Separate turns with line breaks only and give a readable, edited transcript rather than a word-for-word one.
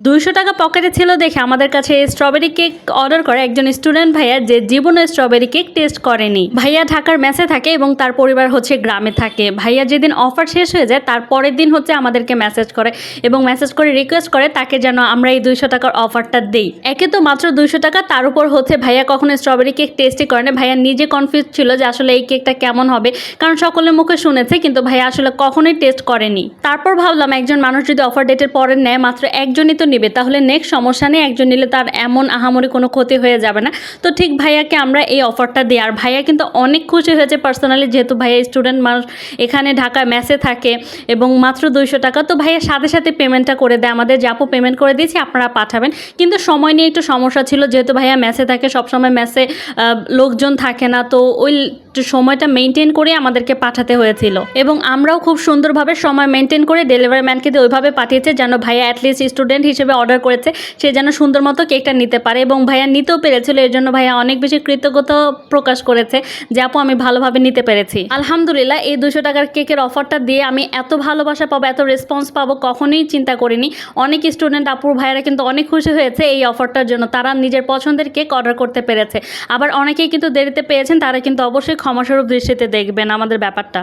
200 টাকা পকেটে ছিল দেখে আমাদের কাছে স্ট্রবেরি কেক অর্ডার করে একজন স্টুডেন্ট ভাইয়া, যে জীবনে স্ট্রবেরি কেক টেস্ট করেনি। ভাইয়া ঢাকার মেসে থাকে এবং তার পরিবার হচ্ছে গ্রামে থাকে। ভাইয়া যেদিন অফার শেষ হয়ে যায় তার পরের দিন হচ্ছে আমাদেরকে মেসেজ করে এবং মেসেজ করে রিকোয়েস্ট করে তাকে যেন আমরা এই 200 টাকার অফারটা দেই। একে তো মাত্র 200 টাকা, তার উপর হচ্ছে ভাইয়া কখনো স্ট্রবেরি কেক টেস্টই করে না। ভাইয়া নিজে কনফিউজ ছিল যে আসলে এই কেকটা কেমন হবে, কারণ সকলের মুখে শুনেছে কিন্তু ভাইয়া আসলে কখনোই টেস্ট করেনি। তারপর ভাবলাম একজন মানুষ যদি অফার ডেটের পরে নেয়, মাত্র একজনই তো নেবে, তাহলে নেক্সট সমস্যা নেই, একজন নিলে তার এমন আহামরি কোনো ক্ষতি হয়ে যাবে না। তো ঠিক ভাইয়াকে আমরা এই অফারটা দিই। আর ভাইয়া কিন্তু অনেক খুশি হয়েছে পার্সোনালি, যেহেতু ভাইয়া স্টুডেন্ট মানুষ, এখানে ঢাকায় মেসে থাকে এবং মাত্র 200 টাকা। তো ভাইয়া সাথে সাথে পেমেন্টটা করে দেয় আমাদের, যে আপু পেমেন্ট করে দিয়েছি আপনারা পাঠাবেন। কিন্তু সময় নিয়ে একটু সমস্যা ছিল, যেহেতু ভাইয়া মেসে থাকে, সবসময় মেসে লোকজন থাকে না, তো ওই সময়টা মেনটেন করে আমাদেরকে পাঠাতে হয়েছিল। এবং আমরাও খুব সুন্দরভাবে সময় মেনটেন করে ডেলিভারি ম্যানকে দিয়ে ওইভাবে পাঠিয়েছে যেন ভাইয়া অ্যাটলিস্ট স্টুডেন্ট হিসেবে অর্ডার করেছে, সে যেন সুন্দর মতো কেকটা নিতে পারে। এবং ভাইয়া নিতেও পেরেছিল, এর জন্য ভাইয়া অনেক বেশি কৃতজ্ঞতা প্রকাশ করেছে যে আপু আমি ভালোভাবে নিতে পেরেছি। আলহামদুলিল্লাহ, এই 200 টাকার কেকের অফারটা দিয়ে আমি এত ভালোবাসা পাবো, এত রেসপন্স পাবো কখনোই চিন্তা করিনি। অনেক স্টুডেন্ট আপুর ভাইয়ারা কিন্তু অনেক খুশি হয়েছে এই অফারটার জন্য, তারা নিজের পছন্দের কেক অর্ডার করতে পেরেছে। আবার অনেকেই কিন্তু দেরিতে পেয়েছেন, তারা কিন্তু অবশ্যই ক্ষমাস্বরূপ দৃষ্টিতে দেখবেন আমাদের ব্যাপারটা।